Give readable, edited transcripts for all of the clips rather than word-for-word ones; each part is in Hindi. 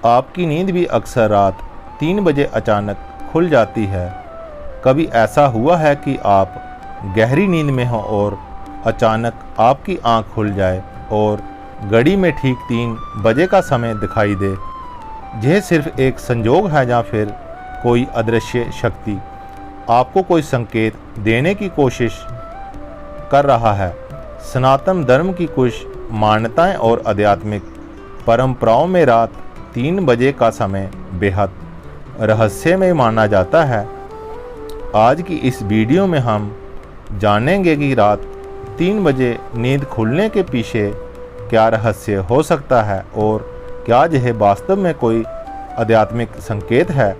आपकी नींद भी अक्सर रात 3 बजे अचानक खुल जाती है। कभी ऐसा हुआ है कि आप गहरी नींद में हो और अचानक आपकी आंख खुल जाए और घड़ी में ठीक 3 बजे का समय दिखाई दे। यह सिर्फ एक संयोग है या फिर कोई अदृश्य शक्ति आपको कोई संकेत देने की कोशिश कर रहा है। सनातन धर्म की कुछ मान्यताएं और आध्यात्मिक परंपराओं में रात 3 बजे का समय बेहद रहस्यमय माना जाता है। आज की इस वीडियो में हम जानेंगे कि रात 3 बजे नींद खुलने के पीछे क्या रहस्य हो सकता है और क्या यह वास्तव में कोई आध्यात्मिक संकेत है।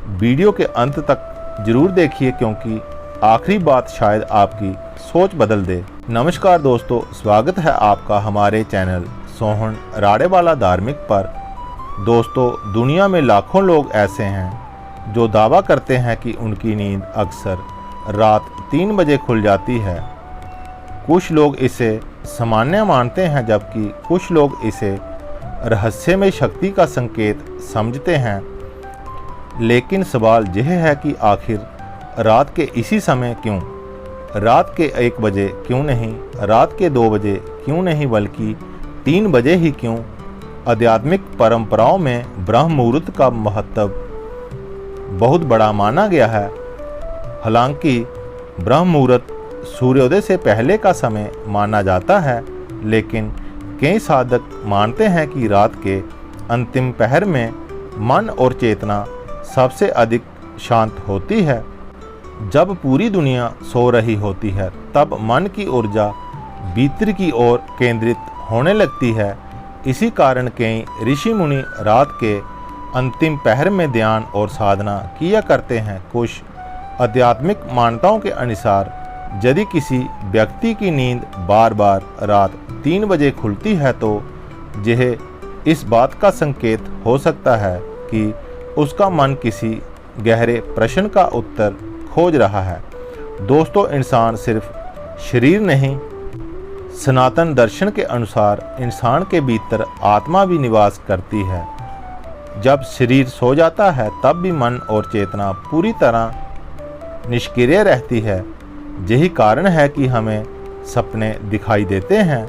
वीडियो के अंत तक जरूर देखिए क्योंकि आखिरी बात शायद आपकी सोच बदल दे। नमस्कार दोस्तों, स्वागत है आपका हमारे चैनल सोहन राडेवाला धार्मिक पर। दोस्तों, दुनिया में लाखों लोग ऐसे हैं जो दावा करते हैं कि उनकी नींद अक्सर रात 3 बजे खुल जाती है। कुछ लोग इसे सामान्य मानते हैं जबकि कुछ लोग इसे रहस्यमय शक्ति का संकेत समझते हैं। लेकिन सवाल यह है कि आखिर रात के इसी समय क्यों? रात के 1 बजे क्यों नहीं, रात के 2 बजे क्यों नहीं, बल्कि 3 बजे ही क्यों? आध्यात्मिक परंपराओं में ब्रह्म मुहूर्त का महत्व बहुत बड़ा माना गया है। हालांकि ब्रह्म मुहूर्त सूर्योदय से पहले का समय माना जाता है, लेकिन कई साधक मानते हैं कि रात के अंतिम पहर में मन और चेतना सबसे अधिक शांत होती है। जब पूरी दुनिया सो रही होती है तब मन की ऊर्जा भीतर की ओर केंद्रित होने लगती है। इसी कारण कई ऋषि मुनि रात के अंतिम पहर में ध्यान और साधना किया करते हैं। कुछ आध्यात्मिक मान्यताओं के अनुसार यदि किसी व्यक्ति की नींद बार बार रात 3 बजे खुलती है तो यह इस बात का संकेत हो सकता है कि उसका मन किसी गहरे प्रश्न का उत्तर खोज रहा है। दोस्तों, इंसान सिर्फ शरीर नहीं, सनातन दर्शन के अनुसार इंसान के भीतर आत्मा भी निवास करती है। जब शरीर सो जाता है तब भी मन और चेतना पूरी तरह निष्क्रिय रहती है। यही कारण है कि हमें सपने दिखाई देते हैं।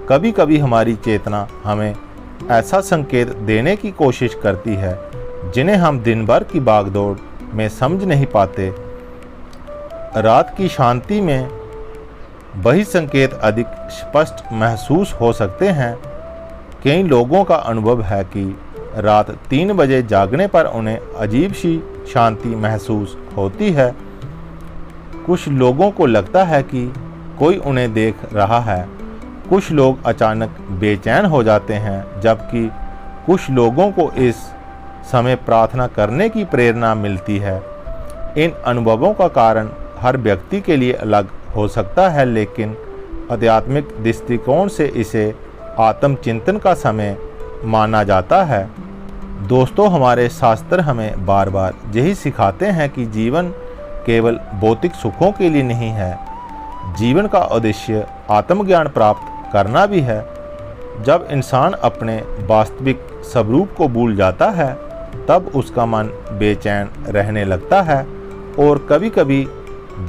कभी कभी हमारी चेतना हमें ऐसा संकेत देने की कोशिश करती है जिन्हें हम दिन भर की भागदौड़ में समझ नहीं पाते। रात की शांति में वही संकेत अधिक स्पष्ट महसूस हो सकते हैं। कई लोगों का अनुभव है कि रात 3 बजे जागने पर उन्हें अजीब सी शांति महसूस होती है। कुछ लोगों को लगता है कि कोई उन्हें देख रहा है। कुछ लोग अचानक बेचैन हो जाते हैं, जबकि कुछ लोगों को इस समय प्रार्थना करने की प्रेरणा मिलती है। इन अनुभवों का कारण हर व्यक्ति के लिए अलग हो सकता है, लेकिन आध्यात्मिक दृष्टिकोण से इसे आत्मचिंतन का समय माना जाता है। दोस्तों, हमारे शास्त्र हमें बार बार यही सिखाते हैं कि जीवन केवल भौतिक सुखों के लिए नहीं है। जीवन का उद्देश्य आत्मज्ञान प्राप्त करना भी है। जब इंसान अपने वास्तविक स्वरूप को भूल जाता है तब उसका मन बेचैन रहने लगता है और कभी कभी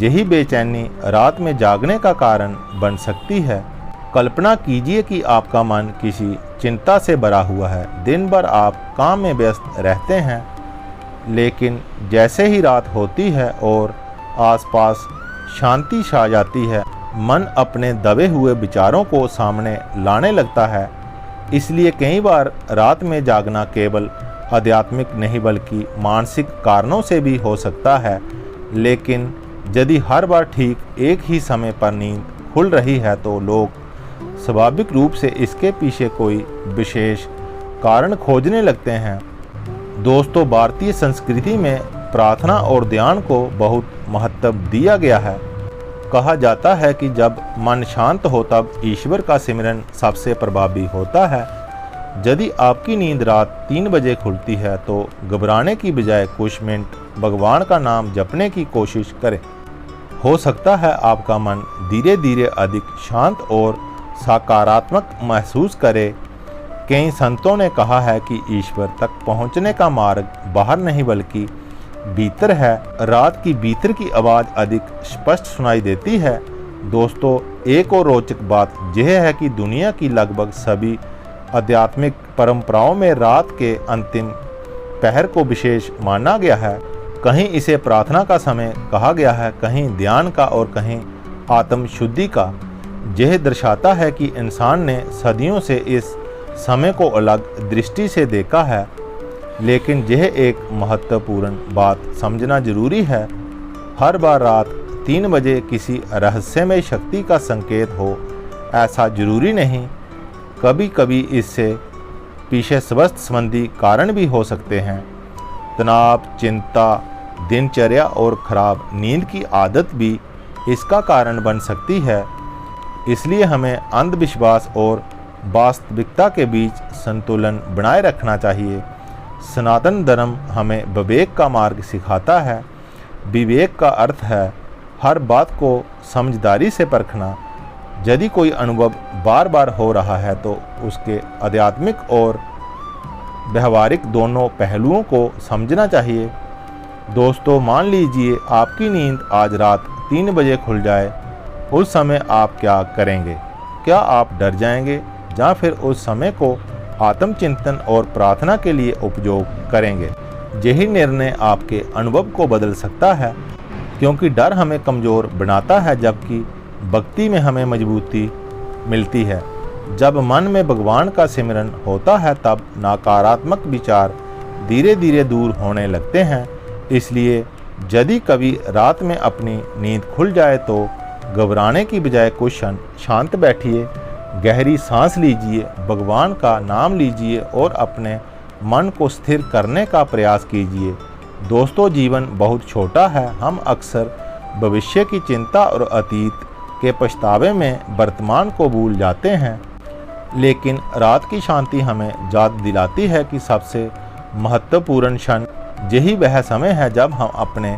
यही बेचैनी रात में जागने का कारण बन सकती है। कल्पना कीजिए कि आपका मन किसी चिंता से भरा हुआ है। दिन भर आप काम में व्यस्त रहते हैं, लेकिन जैसे ही रात होती है और आसपास शांति छा जाती है, मन अपने दबे हुए विचारों को सामने लाने लगता है। इसलिए कई बार रात में जागना केवल आध्यात्मिक नहीं बल्कि मानसिक कारणों से भी हो सकता है। लेकिन यदि हर बार ठीक एक ही समय पर नींद खुल रही है तो लोग स्वाभाविक रूप से इसके पीछे कोई विशेष कारण खोजने लगते हैं। दोस्तों, भारतीय संस्कृति में प्रार्थना और ध्यान को बहुत महत्व दिया गया है। कहा जाता है कि जब मन शांत हो तब ईश्वर का सिमरन सबसे प्रभावी होता है। यदि आपकी नींद रात 3 बजे खुलती है तो घबराने की बजाय कुछ मिनट भगवान का नाम जपने की कोशिश करें। हो सकता है आपका मन धीरे धीरे अधिक शांत और सकारात्मक महसूस करे। कई संतों ने कहा है कि ईश्वर तक पहुंचने का मार्ग बाहर नहीं बल्कि भीतर है। रात की भीतर की आवाज़ अधिक स्पष्ट सुनाई देती है। दोस्तों, एक और रोचक बात यह है कि दुनिया की लगभग सभी आध्यात्मिक परंपराओं में रात के अंतिम पहर को विशेष माना गया है। कहीं इसे प्रार्थना का समय कहा गया है, कहीं ध्यान का और कहीं आत्म शुद्धि का। यह दर्शाता है कि इंसान ने सदियों से इस समय को अलग दृष्टि से देखा है। लेकिन यह एक महत्वपूर्ण बात समझना जरूरी है, हर बार रात 3 बजे किसी रहस्यमय शक्ति का संकेत हो ऐसा जरूरी नहीं। कभी कभी इससे पीछे स्वास्थ्य संबंधी कारण भी हो सकते हैं। तनाव, चिंता, दिनचर्या और खराब नींद की आदत भी इसका कारण बन सकती है। इसलिए हमें अंधविश्वास और वास्तविकता के बीच संतुलन बनाए रखना चाहिए। सनातन धर्म हमें विवेक का मार्ग सिखाता है। विवेक का अर्थ है हर बात को समझदारी से परखना। यदि कोई अनुभव बार बार हो रहा है तो उसके आध्यात्मिक और व्यवहारिक दोनों पहलुओं को समझना चाहिए। दोस्तों, मान लीजिए आपकी नींद आज रात 3 बजे खुल जाए, उस समय आप क्या करेंगे? क्या आप डर जाएंगे या फिर उस समय को आत्मचिंतन और प्रार्थना के लिए उपयोग करेंगे? यही निर्णय आपके अनुभव को बदल सकता है, क्योंकि डर हमें कमज़ोर बनाता है जबकि भक्ति में हमें मजबूती मिलती है। जब मन में भगवान का सिमरन होता है तब नकारात्मक विचार धीरे धीरे दूर होने लगते हैं। इसलिए यदि कभी रात में अपनी नींद खुल जाए तो घबराने की बजाय कुछ क्षण शांत बैठिए, गहरी सांस लीजिए, भगवान का नाम लीजिए और अपने मन को स्थिर करने का प्रयास कीजिए। दोस्तों, जीवन बहुत छोटा है। हम अक्सर भविष्य की चिंता और अतीत के पछतावे में वर्तमान को भूल जाते हैं, लेकिन रात की शांति हमें याद दिलाती है कि सबसे महत्वपूर्ण क्षण यही वह समय है जब हम अपने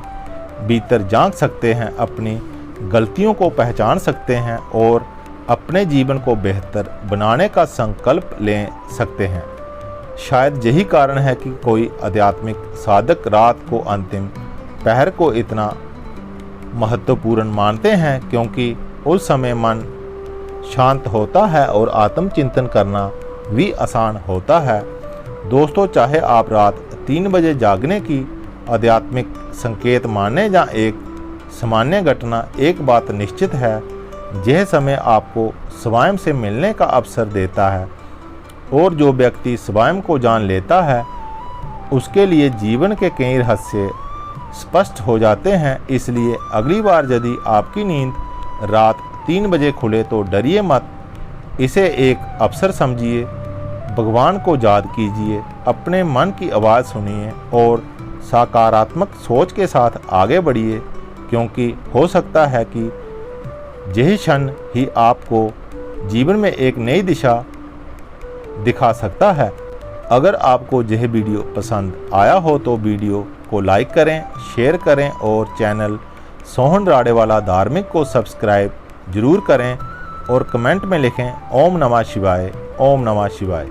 भीतर झांक सकते हैं, अपनी गलतियों को पहचान सकते हैं और अपने जीवन को बेहतर बनाने का संकल्प ले सकते हैं। शायद यही कारण है कि कोई आध्यात्मिक साधक रात को अंतिम पहर को इतना महत्वपूर्ण मानते हैं, क्योंकि उस समय मन शांत होता है और आत्मचिंतन करना भी आसान होता है। दोस्तों, चाहे आप रात 3 बजे जागने की आध्यात्मिक संकेत माने या एक सामान्य घटना, एक बात निश्चित है, यह समय आपको स्वयं से मिलने का अवसर देता है और जो व्यक्ति स्वयं को जान लेता है उसके लिए जीवन के कई रहस्य स्पष्ट हो जाते हैं। इसलिए अगली बार यदि आपकी नींद रात 3 बजे खुले तो डरिए मत, इसे एक अवसर समझिए, भगवान को याद कीजिए, अपने मन की आवाज़ सुनिए और सकारात्मक सोच के साथ आगे बढ़िए, क्योंकि हो सकता है कि यही क्षण ही आपको जीवन में एक नई दिशा दिखा सकता है। अगर आपको यह वीडियो पसंद आया हो तो वीडियो को लाइक करें, शेयर करें और चैनल सोहन राडेवाला धार्मिक को सब्सक्राइब जरूर करें और कमेंट में लिखें ओम नमः शिवाय, ओम नमः शिवाय।